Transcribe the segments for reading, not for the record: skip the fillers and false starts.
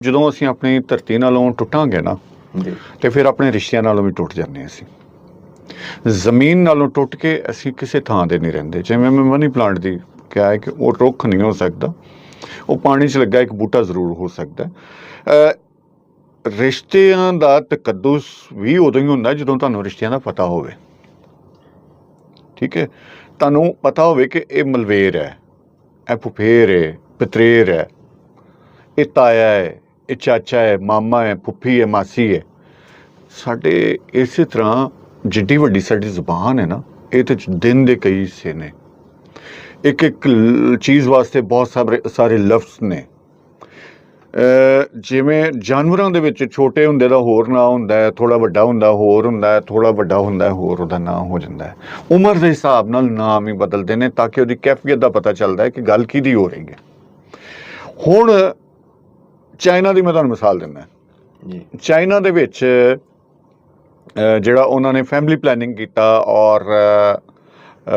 ਜਦੋਂ ਅਸੀਂ ਆਪਣੀ ਧਰਤੀ ਨਾਲੋਂ ਟੁੱਟਾਂਗੇ ਨਾ ਜੀ ਤੇ ਫਿਰ ਆਪਣੇ ਰਿਸ਼ਤਿਆਂ ਨਾਲੋਂ ਵੀ ਟੁੱਟ ਜਾਂਦੇ ਅਸੀਂ। ਜ਼ਮੀਨ ਨਾਲੋਂ ਟੁੱਟ ਕੇ ਅਸੀਂ ਕਿਸੇ ਥਾਂ ਦੇ ਨਹੀਂ ਰਹਿੰਦੇ। ਜਿਵੇਂ ਮੈਂ ਮਨੀ ਪਲਾਂਟ ਦੀ ਕਿਹਾ ਹੈ ਕਿ ਉਹ ਰੁੱਖ ਨਹੀਂ ਹੋ ਸਕਦਾ, ਉਹ ਪਾਣੀ 'ਚ ਲੱਗਾ ਇੱਕ ਬੂਟਾ ਜ਼ਰੂਰ ਹੋ ਸਕਦਾ। ਰਿਸ਼ਤਿਆਂ ਦਾ ਤਕੱਦੁਸ ਵੀ ਉਦੋਂ ਹੀ ਹੁੰਦਾ ਜਦੋਂ ਤੁਹਾਨੂੰ ਰਿਸ਼ਤਿਆਂ ਦਾ ਪਤਾ ਹੋਵੇ। ਠੀਕ ਹੈ, ਤੁਹਾਨੂੰ ਪਤਾ ਹੋਵੇ ਕਿ ਇਹ ਮਲਵੇਰ ਹੈ, ਇਹ ਫੁਫੇਰ ਹੈ, ਪਤਰੇਰ ਹੈ, ਇਹ ਤਾਇਆ ਹੈ, ਇਹ ਚਾਚਾ ਹੈ, ਮਾਮਾ ਹੈ, ਫੁੱਫੀ ਹੈ, ਮਾਸੀ ਹੈ। ਸਾਡੇ ਇਸੇ ਤਰ੍ਹਾਂ ਜਿੱਡੀ ਵੱਡੀ ਸਾਡੀ ਜ਼ੁਬਾਨ ਹੈ ਨਾ, ਇਹਦੇ 'ਚ ਦਿਨ ਦੇ ਕਈ ਹਿੱਸੇ ਨੇ। ਇੱਕ ਇੱਕ ਚੀਜ਼ ਵਾਸਤੇ ਬਹੁਤ ਸਾਰੇ ਲਫ਼ਜ਼ ਨੇ। ਜਿਵੇਂ ਜਾਨਵਰਾਂ ਦੇ ਵਿੱਚ ਛੋਟੇ ਹੁੰਦੇ ਦਾ ਹੋਰ ਨਾਂ ਹੁੰਦਾ ਹੈ, ਥੋੜ੍ਹਾ ਵੱਡਾ ਹੁੰਦਾ ਹੋਰ ਹੁੰਦਾ ਹੈ, ਥੋੜ੍ਹਾ ਵੱਡਾ ਹੁੰਦਾ ਹੋਰ ਉਹਦਾ ਨਾਂ ਹੋ ਜਾਂਦਾ ਹੈ। ਉਮਰ ਦੇ ਹਿਸਾਬ ਨਾਲ ਨਾਮ ਹੀ ਬਦਲਦੇ ਨੇ ਤਾਂ ਕਿ ਉਹਦੀ ਕੈਫੀਅਤ ਦਾ ਪਤਾ ਚੱਲਦਾ ਹੈ ਕਿ ਗੱਲ ਕਿਹਦੀ ਹੋ ਰਹੀ ਹੈ। ਹੁਣ ਚਾਈਨਾ ਦੀ ਮੈਂ ਤੁਹਾਨੂੰ ਮਿਸਾਲ ਦਿੰਦਾ ਜੀ ਚਾਈਨਾ ਦੇ ਵਿੱਚ ਜਿਹੜਾ ਉਹਨਾਂ ਨੇ ਫੈਮਿਲੀ ਪਲੈਨਿੰਗ ਕੀਤਾ ਔਰ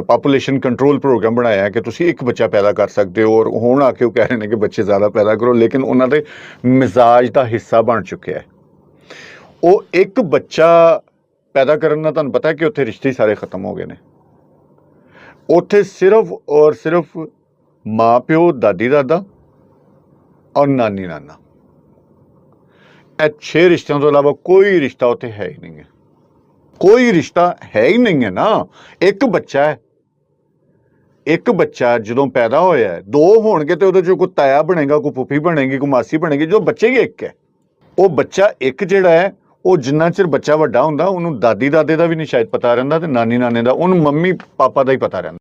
ਪਾਪੂਲੇਸ਼ਨ ਕੰਟਰੋਲ ਪ੍ਰੋਗਰਾਮ ਬਣਾਇਆ ਕਿ ਤੁਸੀਂ ਇੱਕ ਬੱਚਾ ਪੈਦਾ ਕਰ ਸਕਦੇ ਹੋ। ਔਰ ਹੁਣ ਆ ਕੇ ਉਹ ਕਹਿ ਰਹੇ ਨੇ ਕਿ ਬੱਚੇ ਜ਼ਿਆਦਾ ਪੈਦਾ ਕਰੋ, ਲੇਕਿਨ ਉਹਨਾਂ ਦੇ ਮਿਜ਼ਾਜ ਦਾ ਹਿੱਸਾ ਬਣ ਚੁੱਕਿਆ ਹੈ। ਉਹ ਇੱਕ ਬੱਚਾ ਪੈਦਾ ਕਰਨ ਨਾਲ ਤੁਹਾਨੂੰ ਪਤਾ ਹੈ ਕਿ ਉੱਥੇ ਰਿਸ਼ਤੇ ਸਾਰੇ ਖਤਮ ਹੋ ਗਏ ਨੇ। ਉੱਥੇ ਸਿਰਫ ਔਰ ਸਿਰਫ ਮਾਂ ਪਿਓ, ਦਾਦੀ ਦਾਦਾ ਔਰ ਨਾਨੀ ਨਾਨਾ, ਇਹ 6 ਰਿਸ਼ਤਿਆਂ ਤੋਂ ਇਲਾਵਾ ਕੋਈ ਰਿਸ਼ਤਾ ਉੱਥੇ ਹੈ ਹੀ ਨਹੀਂ ਹੈ। ਕੋਈ ਰਿਸ਼ਤਾ ਹੈ ਹੀ ਨਹੀਂ ਹੈ ਨਾ। ਇੱਕ ਬੱਚਾ ਹੈ, ਇੱਕ ਬੱਚਾ ਜਦੋਂ ਪੈਦਾ ਹੋਇਆ, 2 ਹੋਣਗੇ ਤੇ ਉਹਦੇ 'ਚੋਂ ਕੋਈ ਤਾਇਆ ਬਣੇਗਾ, ਕੋਈ ਫੁੱਫੀ ਬਣੇਗੀ, ਕੋਈ ਮਾਸੀ ਬਣੇਗੀ। ਜੋ ਬੱਚੇ ਹੀ ਇੱਕ ਹੈ, ਉਹ ਬੱਚਾ ਇੱਕ ਜਿਹੜਾ ਹੈ, ਉਹ ਜਿੰਨਾ ਚਿਰ ਬੱਚਾ ਵੱਡਾ ਹੁੰਦਾ ਉਹਨੂੰ ਦਾਦੀ ਦਾਦੇ ਦਾ ਵੀ ਨਹੀਂ ਸ਼ਾਇਦ ਪਤਾ ਰਹਿੰਦਾ ਤੇ ਨਾਨੀ ਨਾਨੇ ਦਾ, ਉਹਨੂੰ ਮੰਮੀ ਪਾਪਾ ਦਾ ਹੀ ਪਤਾ ਰਹਿੰਦਾ।